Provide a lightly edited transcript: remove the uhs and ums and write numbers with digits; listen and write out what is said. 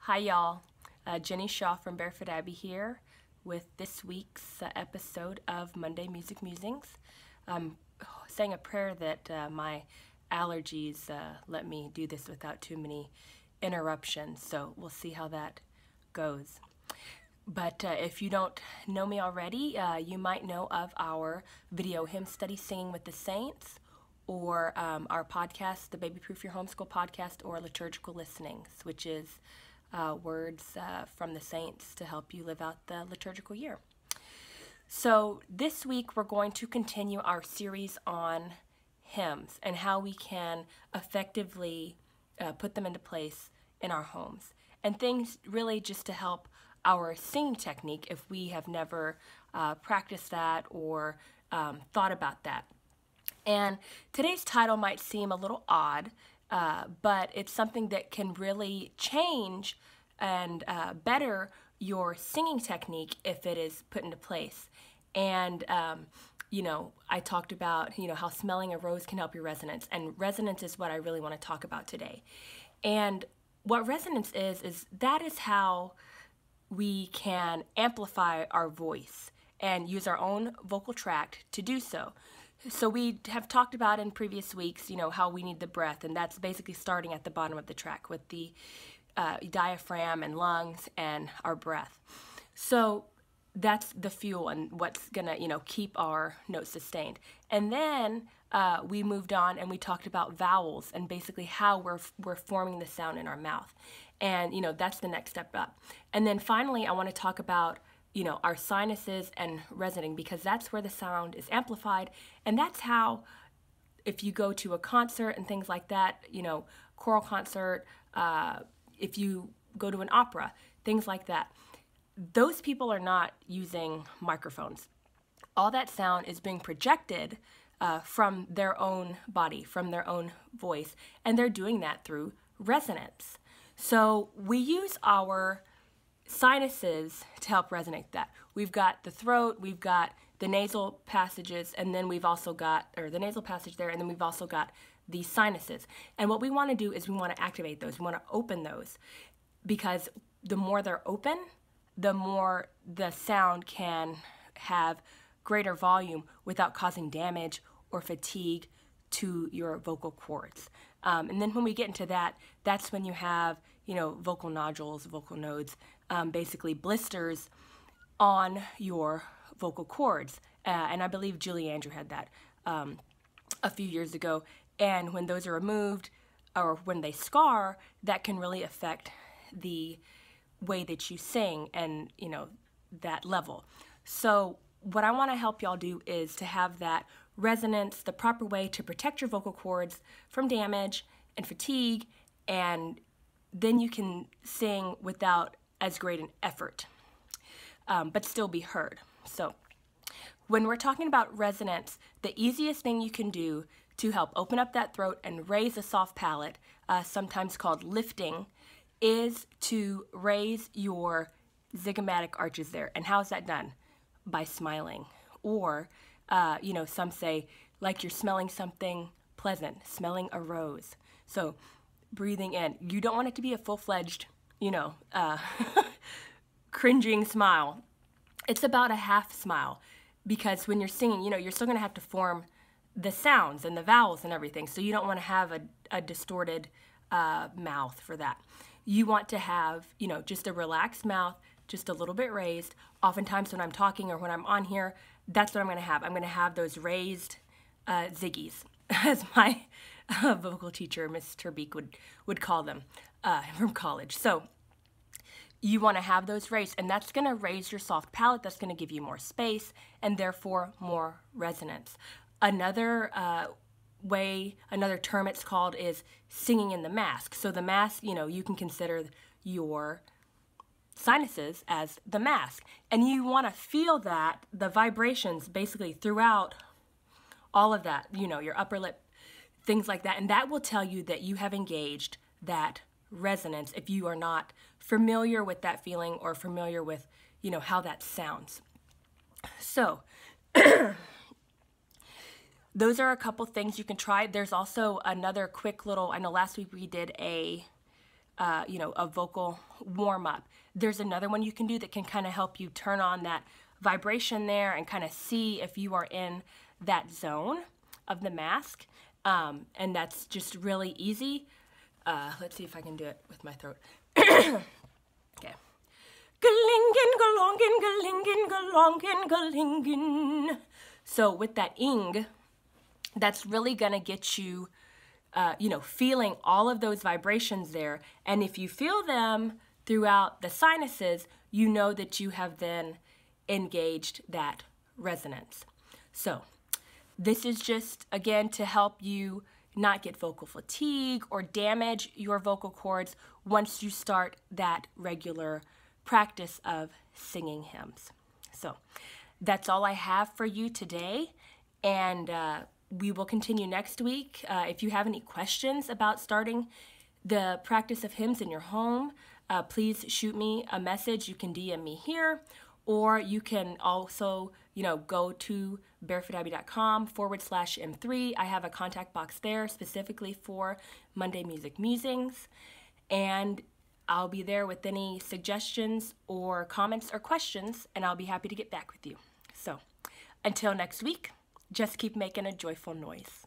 Hi y'all, Jenny Shaw from Barefoot Abbey here with this week's episode of Monday Music Musings. I'm saying a prayer that my allergies let me do this without too many interruptions, so we'll see how that goes. But if you don't know me already, you might know of our video hymn study, Singing with the Saints, or our podcast, the Baby Proof Your Homeschool podcast, or Liturgical Listenings, which is words from the saints to help you live out the liturgical year. So this week we're going to continue our series on hymns and how we can effectively put them into place in our homes. And things really just to help our singing technique if we have never practiced that or thought about that. And today's title might seem a little odd, but it's something that can really change and better your singing technique if it is put into place. And, I talked about, how smelling a rose can help your resonance. And resonance is what I really want to talk about today. And what resonance is that is how we can amplify our voice and use our own vocal tract to do so. So we have talked about in previous weeks, how we need the breath, and that's basically starting at the bottom of the track with the diaphragm and lungs and our breath. So that's the fuel and what's gonna, keep our notes sustained. And then we moved on and we talked about vowels and basically how we're forming the sound in our mouth. And, that's the next step up. And then finally, I want to talk about our sinuses and resonating, because that's where the sound is amplified. And that's how, if you go to a concert and things like that, choral concert, if you go to an opera, things like that, those people are not using microphones. All that sound is being projected from their own body, from their own voice, and they're doing that through resonance. So we use our sinuses to help resonate that. We've got the throat, we've got the nasal passages, and then we've also got, or the nasal passage there, and then we've also got the sinuses. And what we want to do is we want to activate those. We want to open those, because the more they're open, the more the sound can have greater volume without causing damage or fatigue to your vocal cords. And then when we get into that, that's when you have, vocal nodules, vocal nodes, basically blisters on your vocal cords. And I believe Julie Andrew had that a few years ago. And when those are removed, or when they scar, that can really affect the way that you sing and, that level. So what I want to help y'all do is to have that resonance, the proper way to protect your vocal cords from damage and fatigue, and then you can sing without as great an effort, but still be heard. So when we're talking about resonance, the easiest thing you can do to help open up that throat and raise a soft palate, sometimes called lifting, is to raise your zygomatic arches there. And how is that done? By smiling. Or, some say, like you're smelling something pleasant, smelling a rose. So breathing in. You don't want it to be a full-fledged, cringing smile. It's about a half smile, because when you're singing, you're still going to have to form the sounds and the vowels and everything. So you don't want to have a distorted mouth for that. You want to have, just a relaxed mouth, just a little bit raised. Oftentimes when I'm talking or when I'm on here, that's what I'm going to have. I'm going to have those raised ziggies, as my vocal teacher, Miss Terbeek, would call them from college. So you want to have those raised, and that's going to raise your soft palate. That's going to give you more space and therefore more resonance. Another another term it's called is singing in the mask. So the mask, you can consider your sinuses as the mask, and you want to feel that, the vibrations basically throughout all of that, your upper lip, things like that, and that will tell you that you have engaged that resonance if you are not familiar with that feeling or familiar with, how that sounds. So those are a couple things you can try. There's also another quick little, I know last week we did a a vocal warm up. There's another one you can do that can kind of help you turn on that vibration there and kind of see if you are in that zone of the mask. And that's just really easy. Let's see if I can do it with my throat. Okay. Galingin, galongin, galingin, galongin, galingin. So with that ing, that's really gonna get you, feeling all of those vibrations there. And if you feel them throughout the sinuses, you know that you have then engaged that resonance. So this is just, again, to help you not get vocal fatigue or damage your vocal cords once you start that regular practice of singing hymns. So that's all I have for you today, and we will continue next week. If you have any questions about starting the practice of hymns in your home, please shoot me a message. You can DM me here, or you can also, go to barefootabbey.com/M3. I have a contact box there specifically for Monday Music Musings, and I'll be there with any suggestions or comments or questions, and I'll be happy to get back with you. So until next week, just keep making a joyful noise.